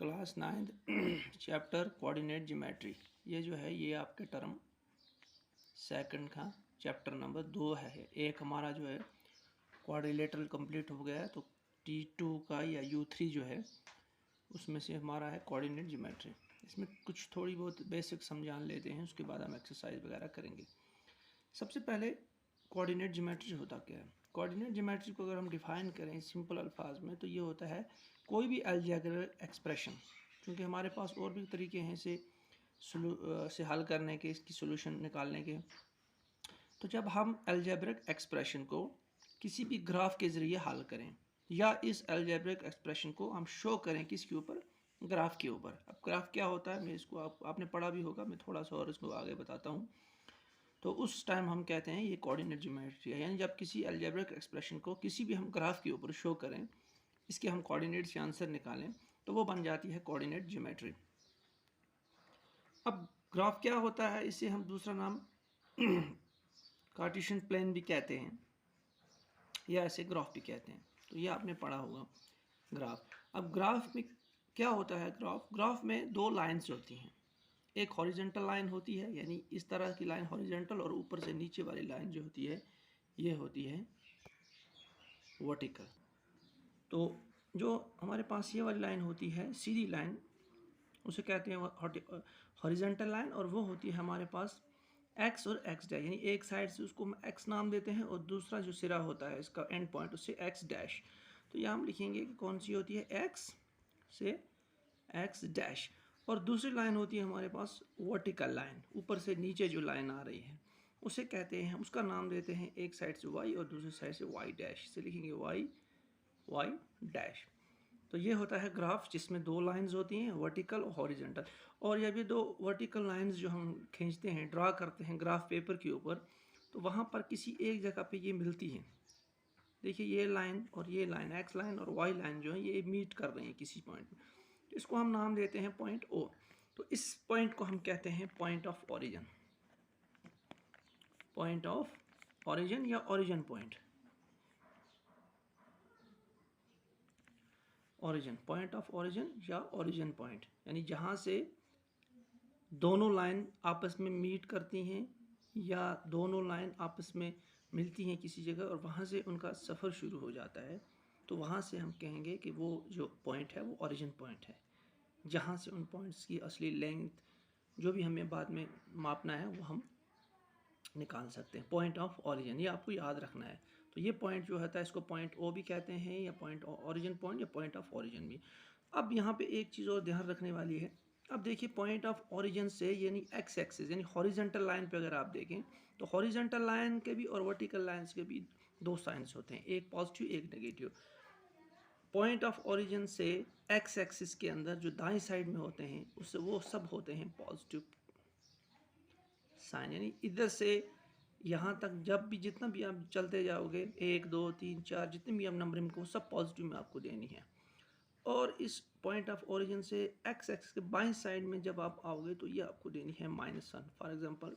Class 9 chapter coordinate geometry. ये जो है ये आपके टर्म सेकंड का चैप्टर नंबर 2 है। एक हमारा जो है क्वाड्रिलेटरल कंप्लीट हो गया है, तो T2 का या U3 जो है उसमें से हमारा है कोऑर्डिनेट ज्योमेट्री। इसमें कुछ थोड़ी बहुत बेसिक समझान लेते हैं, उसके बाद हम एक्सरसाइज वगैरह करेंगे। सबसे पहले कोऑर्डिनेट ज्योमेट्री होता क्या है। कोऑर्डिनेट ज्योमेट्री को अगर हम डिफाइन करें सिंपल अल्फाज में तो ये होता है कोई भी अलजेब्रिक एक्सप्रेशन, क्योंकि हमारे पास और भी तरीके हैं से हल करने के, इसकी सोल्यूशन निकालने के। तो जब हम अलजेब्रिक एक्सप्रेशन को किसी भी ग्राफ के ज़रिए हल करें या इस अलजेब्रिक एक्सप्रेशन को हम शो करें किसके ऊपर, ग्राफ के ऊपर। अब ग्राफ क्या होता है, मैं इसको आपने पढ़ा भी होगा, मैं थोड़ा सा और इसको आगे बताता हूँ। तो उस टाइम हम कहते हैं ये कोऑर्डिनेट ज्योमेट्री है, यानी जब किसी अलजेब्रिक एक्सप्रेशन को किसी भी हम ग्राफ के ऊपर शो करें, इसके हम कोऑर्डिनेट से आंसर निकालें, तो वो बन जाती है कोऑर्डिनेट ज्योमेट्री। अब ग्राफ क्या होता है, इसे हम दूसरा नाम कार्टेशियन प्लेन भी कहते हैं या ऐसे ग्राफ भी कहते हैं। तो ये आपने पढ़ा होगा ग्राफ। अब ग्राफ में क्या होता है, ग्राफ में दो लाइन्स होती हैं। एक हॉरिजॉन्टल लाइन होती है, यानी इस तरह की लाइन हॉरिजॉन्टल, और ऊपर से नीचे वाली लाइन जो होती है ये होती है वर्टिकल। तो जो हमारे पास ये वाली लाइन होती है सीधी लाइन, उसे कहते हैं हॉरिजॉन्टल लाइन, और वो होती है हमारे पास एक्स और एक्स डैश, यानी एक साइड से उसको हम एक्स नाम देते हैं और दूसरा जो सिरा होता है इसका एंड पॉइंट उससे एक्स डैश। तो यहाँ हम लिखेंगे कि कौन सी होती है, एक्स से एक्स डैश। और दूसरी लाइन होती है हमारे पास वर्टिकल लाइन, ऊपर से नीचे जो लाइन आ रही है उसे कहते हैं, उसका नाम देते हैं एक साइड से वाई और दूसरी साइड से वाई डैश, इसे लिखेंगे वाई वाई डैश। तो ये होता है ग्राफ जिसमें दो लाइंस होती हैं, वर्टिकल और हॉरिजॉन्टल। और ये भी दो वर्टिकल लाइंस जो हम खींचते हैं, ड्रा करते हैं ग्राफ पेपर के ऊपर, तो वहाँ पर किसी एक जगह पे ये मिलती हैं। देखिए ये लाइन और ये लाइन, एक्स लाइन और वाई लाइन जो है ये मीट कर रहे हैं किसी पॉइंट में, तो इसको हम नाम देते हैं पॉइंट ओ। तो इस पॉइंट को हम कहते हैं point of origin, point of origin या origin point, origin, point of origin या ओरिजिन पॉइंट, यानी जहाँ से दोनों लाइन आपस में मीट करती हैं या दोनों लाइन आपस में मिलती हैं किसी जगह और वहाँ से उनका सफ़र शुरू हो जाता है, तो वहाँ से हम कहेंगे कि वो जो पॉइंट है वो ओरिजिन पॉइंट है, जहाँ से उन पॉइंट्स की असली लेंथ जो भी हमें बाद में मापना है वो हम निकाल सकते हैं। पॉइंट ऑफ ओरिजिन ये आपको याद रखना है। तो ये पॉइंट जो होता है इसको पॉइंट ओ भी कहते हैं, या पॉइंट ओरिजिन पॉइंट, या पॉइंट ऑफ ओरिजिन भी। अब यहाँ पे एक चीज़ और ध्यान रखने वाली है। अब देखिए पॉइंट ऑफ ओरिजिन से यानी एक्स एक्सिस यानी हॉरिजॉन्टल लाइन पे अगर आप देखें तो हॉरिजॉन्टल लाइन के भी और वर्टिकल लाइंस के भी दो साइंस होते हैं, एक पॉजिटिव एक नेगेटिव। पॉइंट ऑफ ओरिजिन से एक्स एक्सिस के अंदर जो दाएं साइड में होते हैं उससे वो सब होते हैं पॉजिटिव साइन, यानी इधर से यहाँ तक जब भी जितना भी आप चलते जाओगे 1 2 3 4 जितनी भी आप नंबरिंग को सब पॉजिटिव में आपको देनी है। और इस पॉइंट ऑफ ओरिजिन से एक्स एक्सिस के बाएं साइड में जब आप आओगे तो ये आपको देनी है -1। फॉर एग्जांपल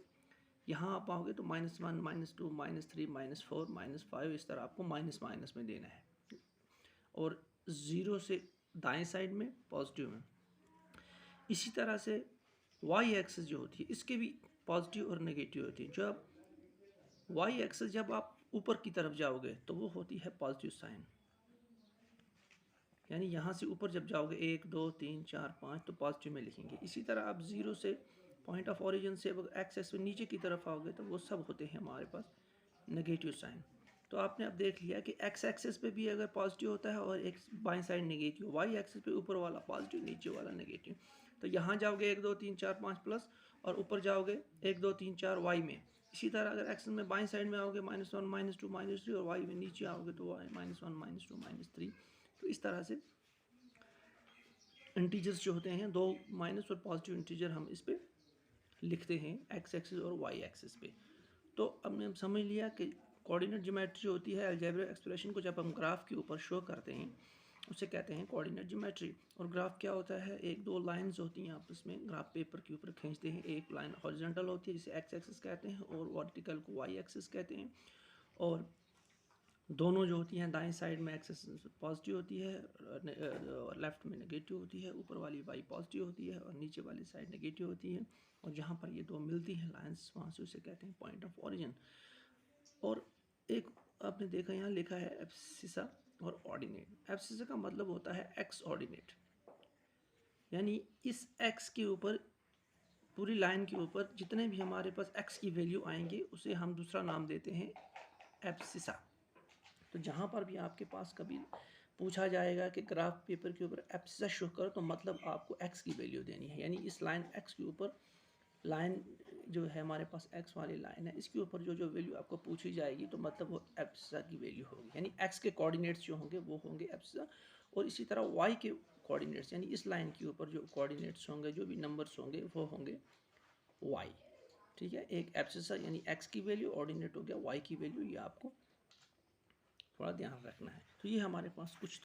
यहाँ आप आओगे तो -1 -2 -3 -4 -5 इस तरह आपको माइनस माइनस में देना है, और ज़ीरो से दाएं साइड में पॉजिटिव में। इसी तरह से वाई एक्सिस जो होती है इसके भी पॉजिटिव और नेगेटिव होती है। जब वाई एक्सिस जब आप ऊपर की तरफ जाओगे तो वो होती है पॉजिटिव साइन, यानी यहाँ से ऊपर जब जाओगे 1 2 3 4 5 तो पॉजिटिव में लिखेंगे। इसी तरह आप ज़ीरो से पॉइंट ऑफ ओरिजिन से एक्स एक्सिस नीचे की तरफ आओगे तो वो सब होते हैं हमारे पास नेगेटिव साइन। तो आपने अब देख लिया कि एक्स एक्सिस पे भी अगर पॉजिटिव होता है और एक बाएं साइड नेगेटिव, वाई एक्सिस पे ऊपर वाला पॉजिटिव नीचे वाला नेगेटिव। तो यहाँ जाओगे 1 2 3 4 5 प्लस, और ऊपर जाओगे 1 2 3 4 वाई में। इसी तरह अगर एक्सिस में बाएं साइड में आओगे -1 -2 -3, और वाई में नीचे आओगे तो वाई -1 -2 -3। तो इस तरह से इंटीजर्स जो होते हैं दो माइनस और पॉजिटिव इंटीजर हम इस पे लिखते हैं एक्स एक्सिस और वाई एक्सिस पे। तो अब हम समझ लिया कि कोऑर्डिनेट ज्योमेट्री होती है अलजेब्रिक एक्सप्रेशन को जब हम ग्राफ के ऊपर शो करते हैं उसे कहते हैं कोऑर्डिनेट ज्योमेट्री। और ग्राफ क्या होता है, एक दो लाइंस होती हैं आपस में ग्राफ पेपर के ऊपर खींचते हैं। एक लाइन हॉरिजॉन्टल होती है जिसे एक्स एक्सिस कहते हैं और वर्टिकल को वाई एक्सिस कहते हैं, और दोनों जो होती हैं दाएं साइड में एक्सेस पॉजिटिव होती है, लेफ्ट में नेगेटिव होती है, ऊपर वाली वाई पॉजिटिव होती है और नीचे वाली साइड नेगेटिव होती है। और जहाँ पर ये दो मिलती हैं लाइंस, वहाँ से उसे कहते हैं पॉइंट ऑफ ओरिजिन। और एक आपने देखा यहाँ लिखा है एब्सिसा और ऑर्डिनेट। एब्सिसा का मतलब होता है एक्स ऑर्डिनेट, यानी इस एक्स के ऊपर, पूरी लाइन के ऊपर जितने भी हमारे पास एक्स की वैल्यू आएंगे उसे हम दूसरा नाम देते हैं एब्सिसा। तो जहाँ पर भी आपके पास कभी पूछा जाएगा कि ग्राफ पेपर के ऊपर एब्सिसा शो करो, तो मतलब आपको एक्स की वैल्यू देनी है, यानी इस लाइन एक्स के ऊपर, लाइन जो है हमारे पास एक्स वाली लाइन है, इसके ऊपर जो जो वैल्यू आपको पूछी जाएगी तो मतलब वो एब्सिसा की वैल्यू होगी, यानी एक्स के कोऑर्डिनेट्स जो होंगे वो होंगे एब्सिसा। और इसी तरह वाई के कोऑर्डिनेट्स, यानी इस लाइन के ऊपर जो कोऑर्डिनेट्स होंगे, जो भी नंबर्स होंगे वो होंगे वाई। ठीक है, एक एब्सिसा यानी एक्स की वैल्यू, ऑर्डिनेट हो गया वाई की वैल्यू, ये आपको थोड़ा ध्यान रखना है। तो ये हमारे पास कुछ